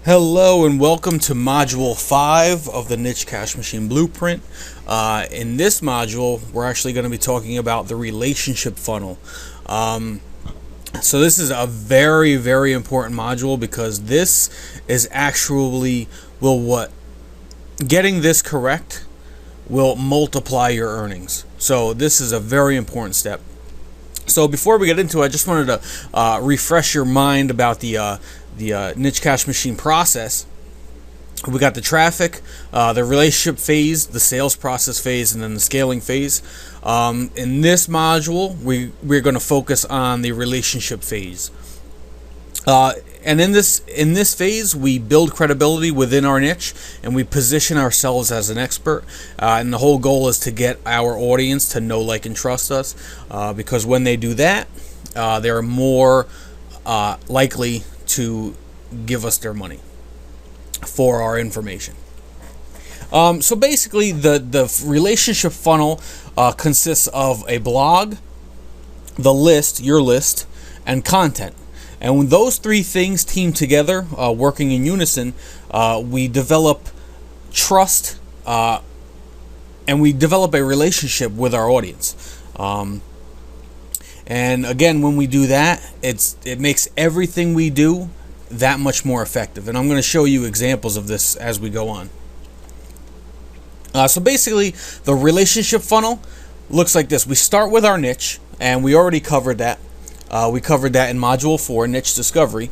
Hello and welcome to Module 5 of the Niche Cash Machine Blueprint. In this module, we're actually going to be talking about the relationship funnel. So this is a very, very important module because this is actually getting this correct will multiply your earnings. So this is a very important step. So before we get into it, I just wanted to refresh your mind about the Niche Cash Machine process. We got the traffic, the relationship phase, the sales process phase, and then the scaling phase. In this module, we're going to focus on the relationship phase. And in this phase, we build credibility within our niche, and we position ourselves as an expert. And the whole goal is to get our audience to know, like, and trust us, because when they do that, they're more likely to give us their money for our information. So basically, the relationship funnel consists of a blog, the list, your list, and content. And when those three things team together, working in unison, we develop trust and we develop a relationship with our audience. And again, when we do that, it makes everything we do that much more effective. And I'm going to show you examples of this as we go on. So basically, the relationship funnel looks like this. We start with our niche, and we already covered that. We covered that in Module 4, Niche Discovery.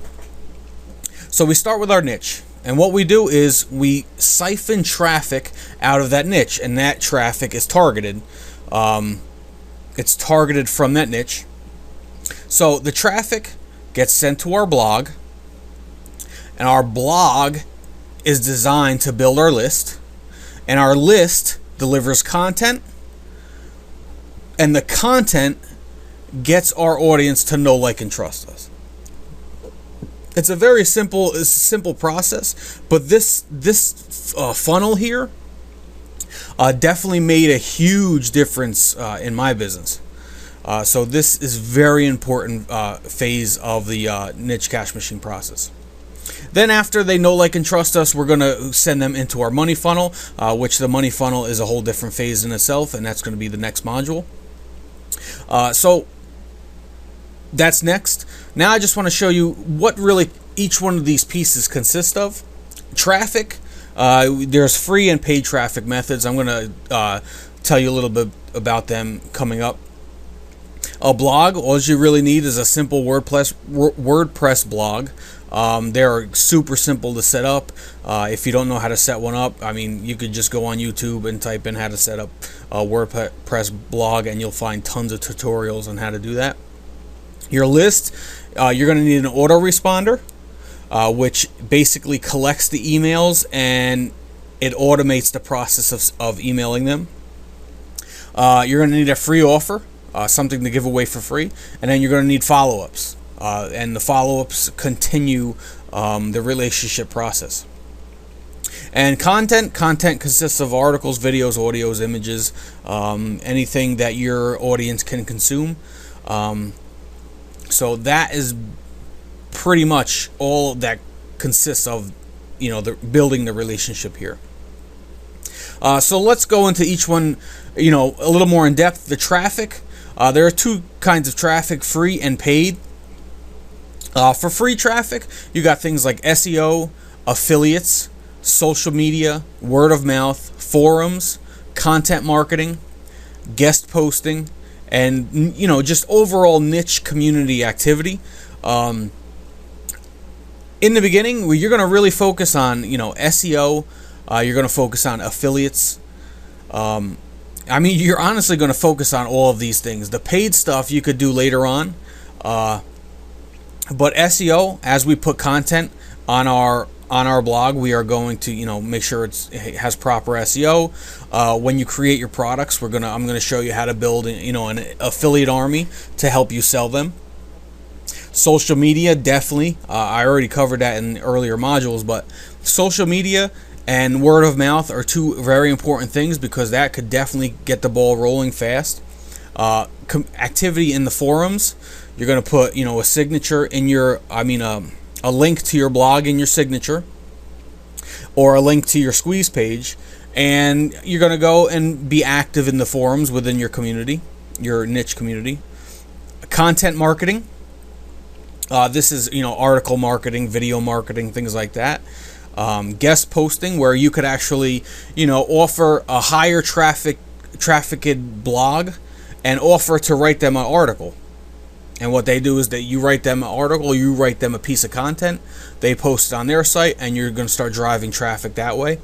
So we start with our niche. And what we do is we siphon traffic out of that niche, and that traffic is targeted. It's targeted from that niche. So the traffic gets sent to our blog, and our blog is designed to build our list, and our list delivers content, and the content gets our audience to know, like, and trust us. It's a very simple process, but this funnel here definitely made a huge difference in my business. So this is very important phase of the Niche Cash Machine process. Then after they know, like, and trust us, we're going to send them into our money funnel, which the money funnel is a whole different phase in itself, and that's going to be the next module. So that's next. Now I just want to show you what really each one of these pieces consist of. Traffic. There's free and paid traffic methods. I'm going to tell you a little bit about them coming up. A blog, all you really need is a simple WordPress blog. They're super simple to set up. If you don't know how to set one up, I mean, you could just go on YouTube and type in how to set up a WordPress blog, and you'll find tons of tutorials on how to do that. Your list, you're going to need an autoresponder, which basically collects the emails and it automates the process of emailing them. You're going to need a free offer, something to give away for free, and then you're going to need follow-ups. And the follow-ups continue the relationship process. And content consists of articles, videos, audios, images, anything that your audience can consume. So that is pretty much all that consists of, building the relationship here. So let's go into each one, a little more in depth. The traffic, there are two kinds of traffic: free and paid. For free traffic, you got things like SEO, affiliates, social media, word of mouth, forums, content marketing, guest posting, and just overall niche community activity. In the beginning, you're going to really focus on SEO. You're going to focus on affiliates. You're honestly going to focus on all of these things. The paid stuff you could do later on. But SEO, as we put content on our blog, we are going to make sure it has proper SEO. When you create your products, I'm going to show you how to build an affiliate army to help you sell them. Social media, definitely. I already covered that in earlier modules, but social media and word of mouth are two very important things because that could definitely get the ball rolling fast. Activity in the forums. You're going to put, a signature in your, a link to your blog in your signature. or a link to your squeeze page, and you're going to go and be active in the forums within your community, your niche community. Content marketing. This is, article marketing, video marketing, things like that. Guest posting, where you could actually, offer a higher trafficked blog and offer to write them an article. And what they do is that you write them an article, you write them a piece of content, they post it on their site, and you're going to start driving traffic that way.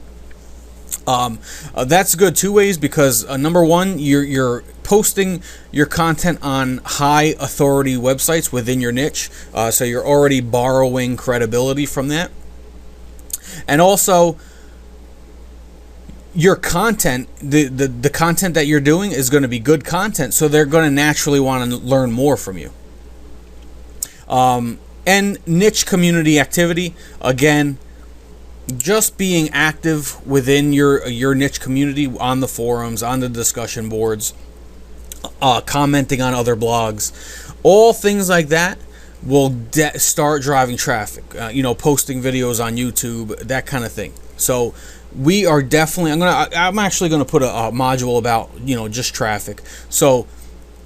That's good two ways, because number one, you're posting your content on high authority websites within your niche, so you're already borrowing credibility from that. And also, your content, the content that you're doing is going to be good content, so they're going to naturally want to learn more from you. And niche community activity, again, just being active within your niche community, on the forums, on the discussion boards, commenting on other blogs, all things like that will start driving traffic. Posting videos on YouTube, that kind of thing. So we are definitely, I'm actually gonna put a module about just traffic. So,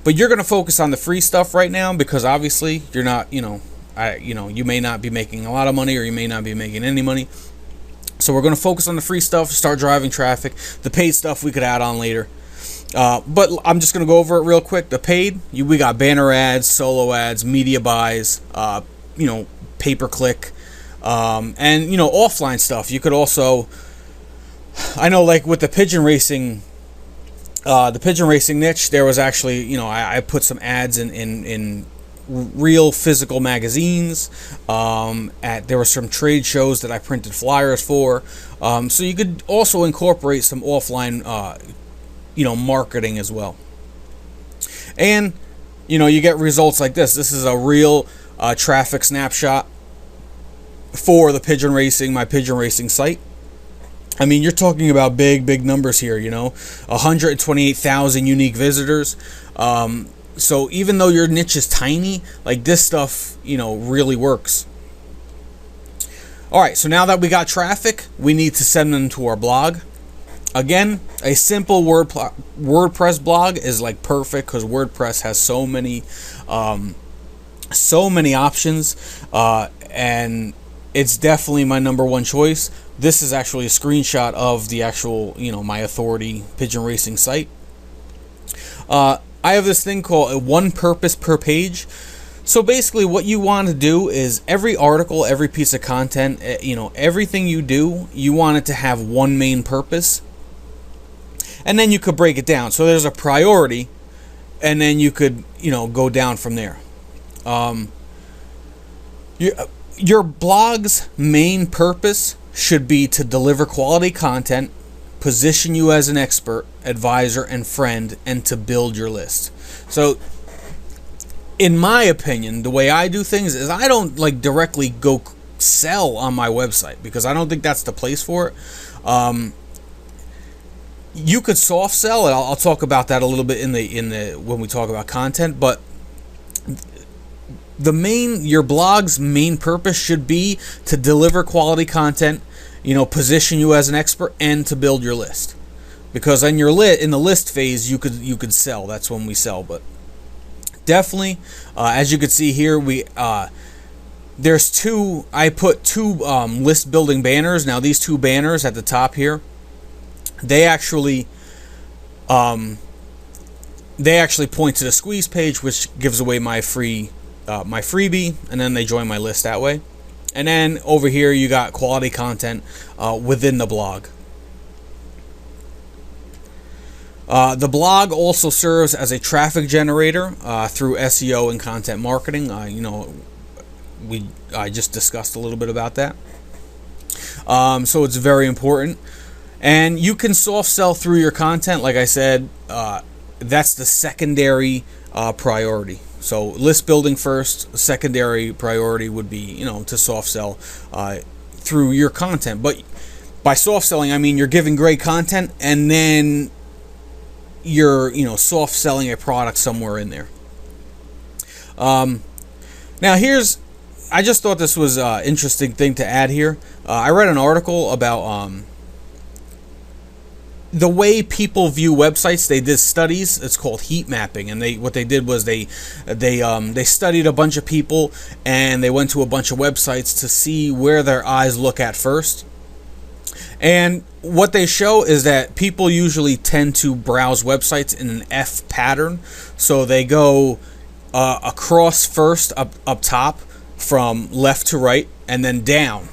but you're gonna focus on the free stuff right now, because obviously you're not, you may not be making a lot of money, or you may not be making any money. So we're going to focus on the free stuff, start driving traffic. The paid stuff we could add on later. But I'm just going to go over it real quick. The paid, we got banner ads, solo ads, media buys, pay-per-click, and, offline stuff. You could also, I know, like with the pigeon racing niche, there was actually, I put some ads in real physical magazines. There were some trade shows that I printed flyers for. So you could also incorporate some offline, marketing as well. And, you get results like this. This is a real traffic snapshot for the my pigeon racing site. I mean, you're talking about big numbers here, 128,000 unique visitors. So even though your niche is tiny, like this stuff, really works. All right, so now that we got traffic, we need to send them to our blog. Again, a simple WordPress blog is like perfect, because WordPress has so many options, and it's definitely my number one choice. This is actually a screenshot of the actual, my authority pigeon racing site. I have this thing called a one purpose per page. So basically what you want to do is every article, every piece of content, everything you do, you want it to have one main purpose. And then you could break it down. So there's a priority, and then you could, go down from there. Your blog's main purpose should be to deliver quality content, position you as an expert, advisor, and friend, and to build your list. So, in my opinion, the way I do things is I don't directly go sell on my website, because I don't think that's the place for it. You could soft sell, and I'll talk about that a little bit in the when we talk about content. But your blog's main purpose should be to deliver quality content, position you as an expert, and to build your list. Because in the list phase, you could sell. That's when we sell. But definitely, as you can see here, there's two. I put two list building banners. Now these two banners at the top here, they actually point to the squeeze page, which gives away my freebie, and then they join my list that way. And then over here you got quality content within the blog. The blog also serves as a traffic generator through SEO and content marketing. I just discussed a little bit about that. So it's very important. And you can soft sell through your content. Like I said, that's the secondary priority. So list building first, secondary priority would be, to soft sell through your content. But by soft selling, I mean you're giving great content, and then you're, soft selling a product somewhere in there. Now here's I just thought this was an interesting thing to add here. I read an article about the way people view websites. They did studies. It's called heat mapping, and what they did was they studied a bunch of people, and they went to a bunch of websites to see where their eyes look at first. And what they show is that people usually tend to browse websites in an F pattern. So they go across first, up top, from left to right, and then down.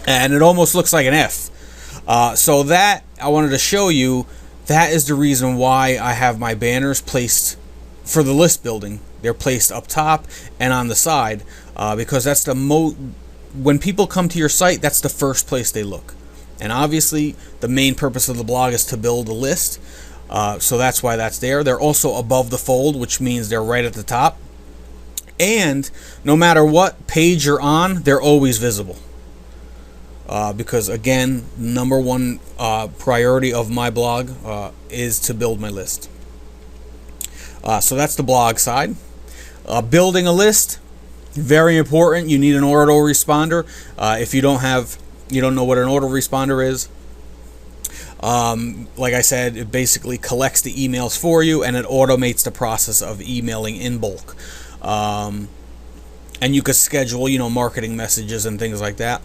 And it almost looks like an F. So that, I wanted to show you, that is the reason why I have my banners placed for the list building. They're placed up top and on the side, because that's the when people come to your site, that's the first place they look. And obviously, the main purpose of the blog is to build a list, so that's why that's there. They're also above the fold, which means they're right at the top. And no matter what page you're on, they're always visible. Because again, number one priority of my blog is to build my list. So that's the blog side. Building a list, very important. You need an autoresponder. If you don't know what an autoresponder is, like I said, it basically collects the emails for you, and it automates the process of emailing in bulk. And you could schedule, marketing messages and things like that.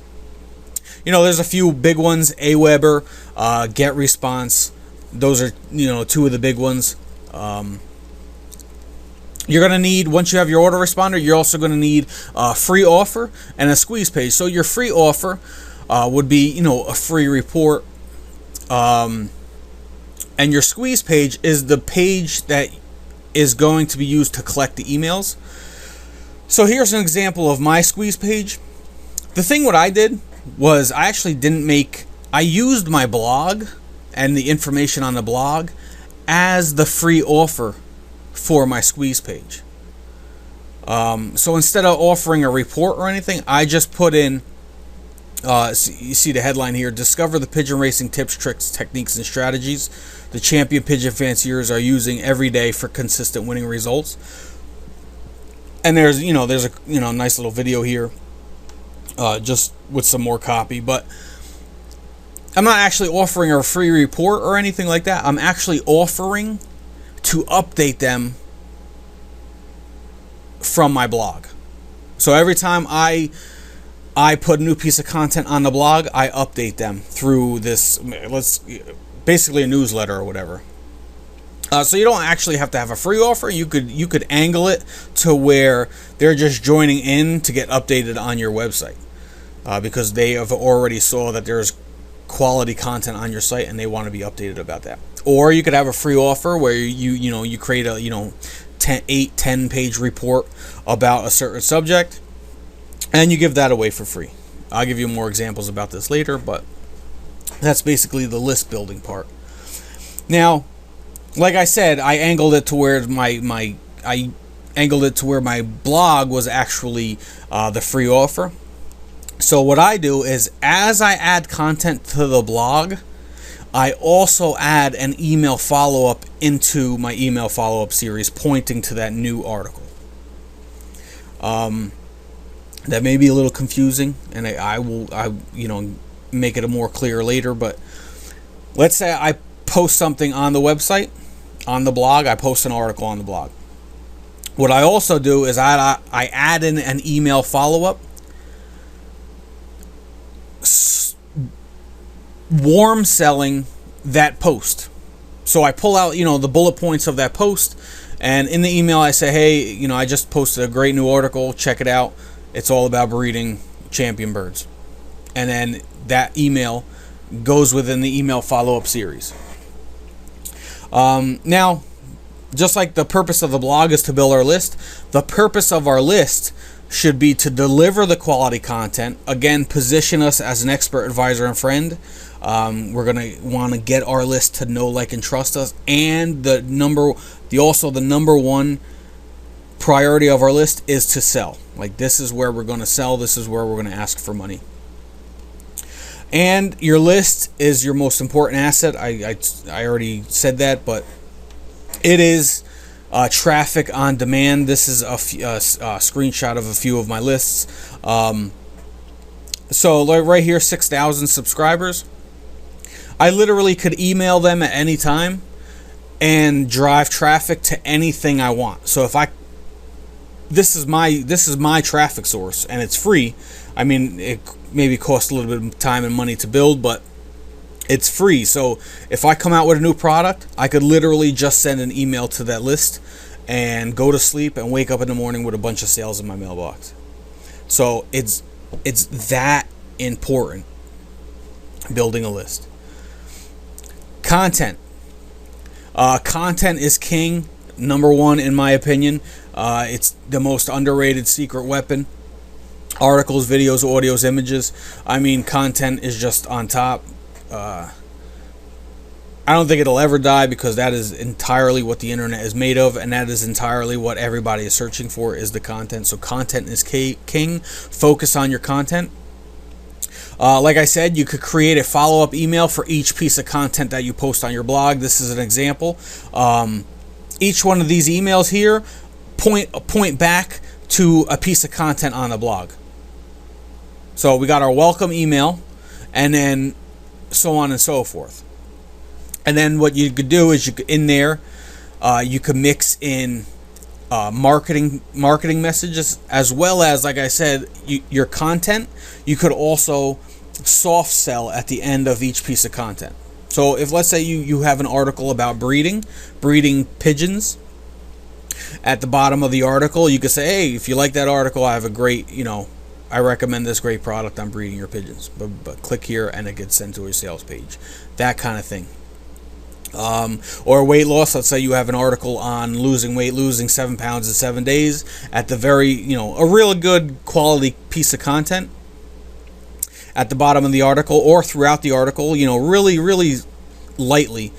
There's a few big ones: Aweber, GetResponse. Those are, two of the big ones. You're going to need, once you have your autoresponder, you're also going to need a free offer and a squeeze page. So your free offer would be, a free report. And your squeeze page is the page that is going to be used to collect the emails. So here's an example of my squeeze page. The thing what I did was I actually I used my blog and the information on the blog as the free offer for my squeeze page. So instead of offering a report or anything, I just put in, you see the headline here: discover the pigeon racing tips, tricks, techniques, and strategies the champion pigeon fanciers are using every day for consistent winning results. And there's a nice little video here, just with some more copy. But I'm not actually offering a free report or anything like that. I'm actually offering to update them from my blog. So every time I put a new piece of content on the blog, I update them through this, basically a newsletter or whatever. So you don't actually have to have a free offer. You could angle it to where they're just joining in to get updated on your website, because they have already saw that there's quality content on your site and they want to be updated about that. Or you could have a free offer where you create a 10 page report about a certain subject, and you give that away for free. I'll give you more examples about this later, but that's basically the list building part. Now, like I said, I angled it to where my blog was actually the free offer. So what I do is, as I add content to the blog, I also add an email follow-up into my email follow-up series pointing to that new article. That may be a little confusing, and I will make it more clear later, but let's say I post something on the website, on the blog, I post an article on the blog. What I also do is I add in an email follow-up, warm selling that post. So I pull out, the bullet points of that post, and in the email I say, hey, I just posted a great new article, check it out. It's all about breeding champion birds. And then that email goes within the email follow-up series. Now, just like the purpose of the blog is to build our list, the purpose of our list should be to deliver the quality content. Again, position us as an expert advisor and friend. We're going to want to get our list to know, like, and trust us. And the number one priority of our list is to sell. Like, this is where we're going to sell. This is where we're going to ask for money. And your list is your most important asset. I already said that, but it is traffic on demand. This is a screenshot of a few of my lists. So like right here, 6,000 subscribers. I literally could email them at any time and drive traffic to anything I want. So if this is my traffic source, and it's free. I mean, it maybe costs a little bit of time and money to build, but it's free. So if I come out with a new product, I could literally just send an email to that list and go to sleep and wake up in the morning with a bunch of sales in my mailbox. So it's that important, building a list. Content. Content is king. Number one, in my opinion. It's the most underrated secret weapon. Articles, videos, audios, images. I mean, content is just on top. I don't think it'll ever die, because that is entirely what the internet is made of, and that is entirely what everybody is searching for, is the content. So content is king. Focus on your content. Like I said, you could create a follow-up email for each piece of content that you post on your blog. This is an example. Each one of these emails here point back to a piece of content on the blog. So we got our welcome email, and then so on and so forth. And then what you could do is, you could mix in marketing messages, as well as, like I said, your content. You could also soft sell at the end of each piece of content. So if, let's say, you have an article about breeding pigeons, at the bottom of the article you could say, hey, if you like that article, I have a great, I recommend this great product on breeding your pigeons, but click here and it gets sent to a sales page. That kind of thing. Or weight loss. Let's say you have an article on losing weight, losing 7 pounds in 7 days. At the very, a real good quality piece of content at the bottom of the article, or throughout the article, really, really lightly.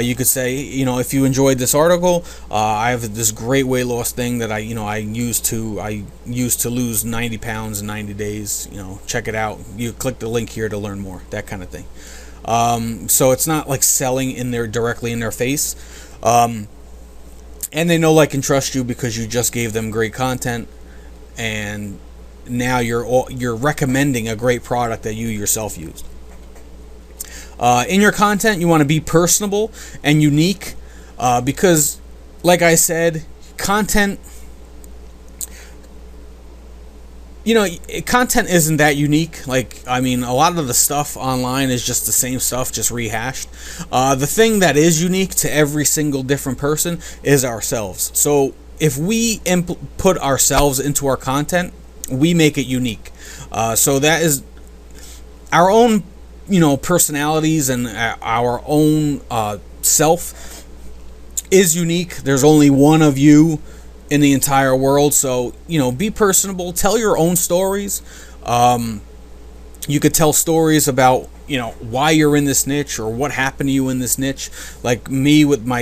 You could say, if you enjoyed this article, I have this great weight loss thing that I used to lose 90 pounds in 90 days. Check it out. You click the link here to learn more. That kind of thing. So it's not like selling directly in their face. And they know, like, and trust you because you just gave them great content, and now you're recommending a great product that you yourself used. In your content, you want to be personable and unique, because, like I said, content, content isn't that unique. Like, I mean, a lot of the stuff online is just the same stuff, just rehashed. The thing that is unique to every single different person is ourselves. So if we put ourselves into our content, we make it unique. So that is our own, personalities, and our own self is unique. There's only one of you in the entire world. So, be personable, tell your own stories. You could tell stories about, why you're in this niche, or what happened to you in this niche. Like me with my,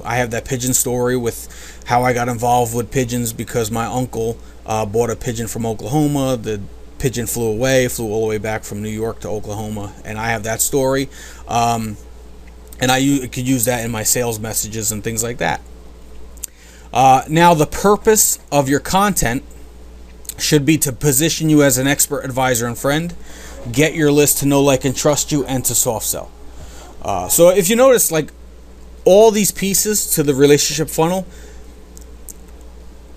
I have that pigeon story with how I got involved with pigeons because my uncle bought a pigeon from Oklahoma. The pigeon flew all the way back from New York to Oklahoma, and I have that story. And I could use that in my sales messages and things like that. Now, the purpose of your content should be to position you as an expert advisor and friend, get your list to know, like, and trust you, and to soft sell. So if you notice, like, all these pieces to the relationship funnel,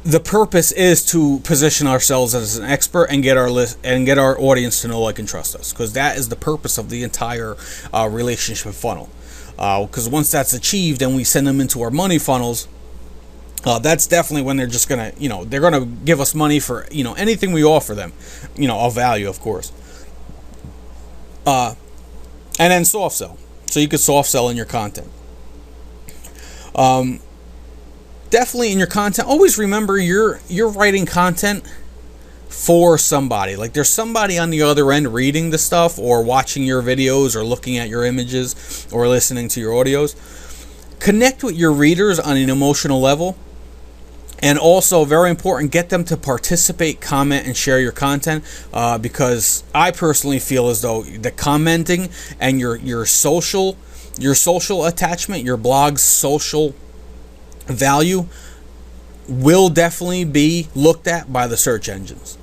the purpose is to position ourselves as an expert and get our list and get our audience to know, like, and trust us, because that is the purpose of the entire relationship funnel. Because once that's achieved and we send them into our money funnels, that's definitely when they're just gonna, they're gonna give us money for, anything we offer them, of value, of course. And then soft sell. So you could soft sell in your content. Definitely in your content, always remember you're writing content for somebody. Like, there's somebody on the other end reading the stuff, or watching your videos, or looking at your images, or listening to your audios. Connect with your readers on an emotional level. And also, very important, get them to participate, comment, and share your content, because I personally feel as though the commenting and your social attachment, your blog's social value will definitely be looked at by the search engines.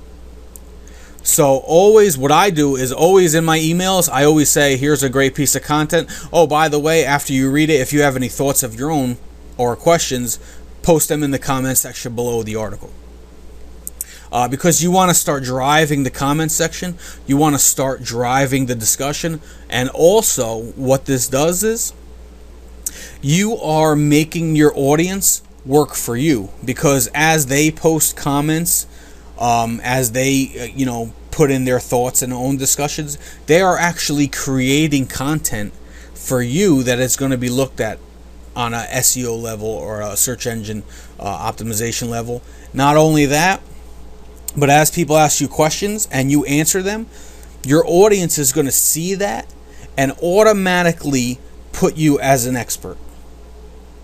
So always, what I do is always in my emails, I always say, here's a great piece of content. Oh, by the way, after you read it, if you have any thoughts of your own or questions, post them in the comment section below the article. Because you want to start driving the comment section, you want to start driving the discussion, and also what this does is you are making your audience work for you, because as they post comments, as they put in their thoughts and own discussions, they are actually creating content for you that is going to be looked at on a SEO level or a search engine optimization level. Not only that, but as people ask you questions and you answer them, your audience is going to see that and automatically put you as an expert,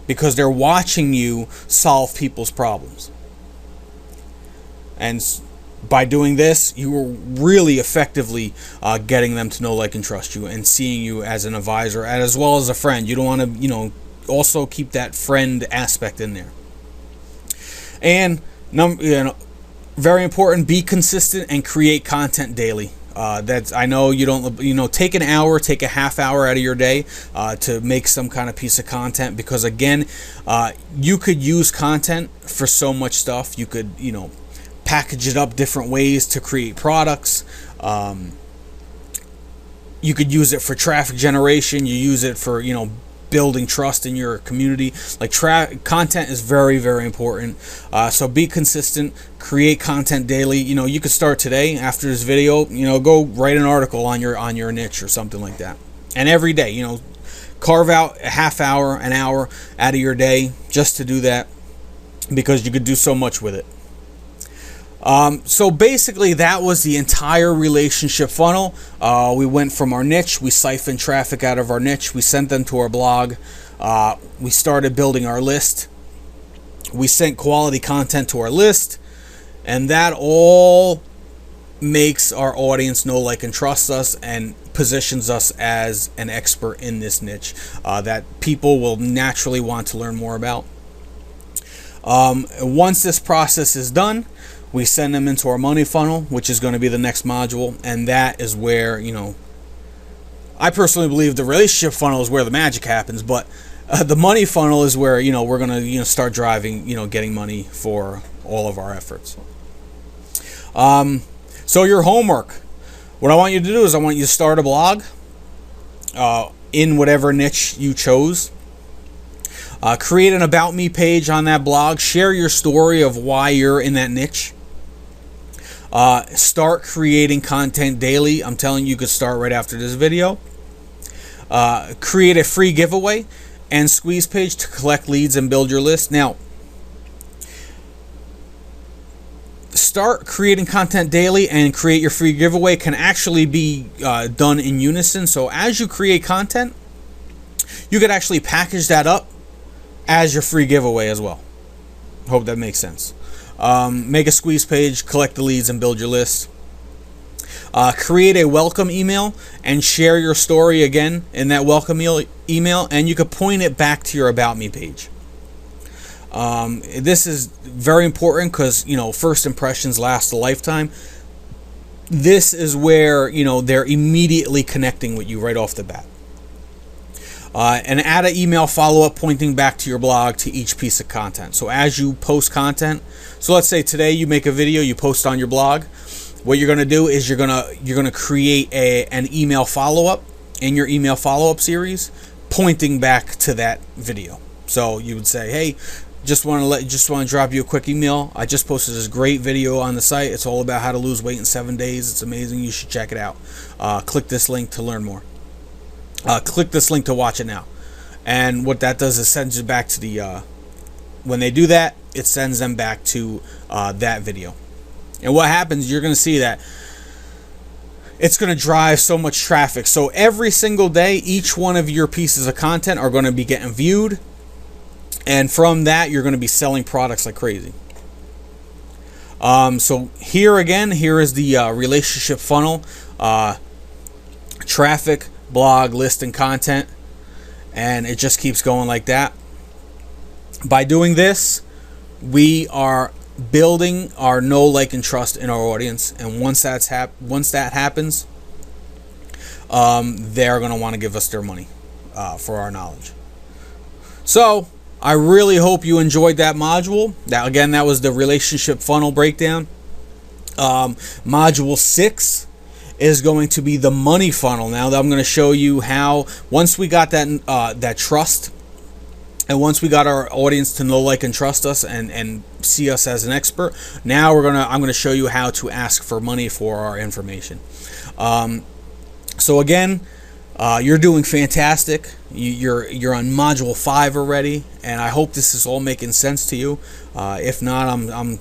because they're watching you solve people's problems. And by doing this, you are really effectively getting them to know, like, and trust you, and seeing you as an advisor as well as a friend. You don't want to, also keep that friend aspect in there. And very important, be consistent and create content daily. That's, I know you don't, take an hour, take a half hour out of your day to make some kind of piece of content, because again, you could use content for so much stuff. You could, package it up different ways to create products. You could use it for traffic generation. You use it for, building trust in your community. Like, content is very, very important. So be consistent, create content daily. You could start today after this video, go write an article on your niche or something like that. And every day, carve out a half hour, an hour out of your day just to do that, because you could do so much with it. So basically that was the entire relationship funnel. We went from our niche, we siphoned traffic out of our niche, we sent them to our blog, we started building our list, we sent quality content to our list, and that all makes our audience know, like, and trust us, and positions us as an expert in this niche that people will naturally want to learn more about. Once this process is done, we send them into our money funnel, which is going to be the next module, and that is where, I personally believe the relationship funnel is where the magic happens, but the money funnel is where, we're going to, start driving, getting money for all of our efforts. So your homework, what I want you to do is I want you to start a blog in whatever niche you chose. Create an About Me page on that blog. Share your story of why you're in that niche. Start creating content daily. I'm telling you, you could start right after this video. Create a free giveaway and squeeze page to collect leads and build your list. Now, start creating content daily and create your free giveaway can actually be done in unison. So as you create content, you could actually package that up as your free giveaway as well. Hope that makes sense. Make a squeeze page, collect the leads, and build your list. Create a welcome email and share your story again in that welcome email, and you could point it back to your About Me page. This is very important because, first impressions last a lifetime. This is where, they're immediately connecting with you right off the bat. And add an email follow-up pointing back to your blog to each piece of content. So as you post content, so let's say today you make a video, you post on your blog. What you're going to do is you're going to create an email follow-up in your email follow-up series, pointing back to that video. So you would say, hey, just want to drop you a quick email. I just posted this great video on the site. It's all about how to lose weight in 7 days. It's amazing. You should check it out. Click this link to learn more. Click this link to watch it now. And what that does is sends you back to the when they do that, it sends them back to that video. And what happens, you're going to see that it's going to drive so much traffic. So every single day, each one of your pieces of content are going to be getting viewed, and from that you're going to be selling products like crazy. So here is the relationship funnel. Traffic, blog, list, and content, and it just keeps going like that. By doing this, we are building our know, like, and trust in our audience, and once that happens, they're going to want to give us their money for our knowledge. So I really hope you enjoyed that module. That was the relationship funnel breakdown. Module 6 is going to be the money funnel. Now that I'm going to show you how, once we got that trust, and once we got our audience to know, like, and trust us and see us as an expert, now I'm gonna show you how to ask for money for our information. So again, you're doing fantastic. You're on module 5 already, and I hope this is all making sense to you. If not, I'm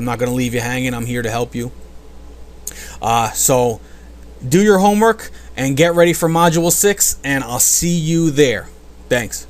not gonna leave you hanging. I'm here to help you. So do your homework and get ready for module 6, and I'll see you there. Thanks.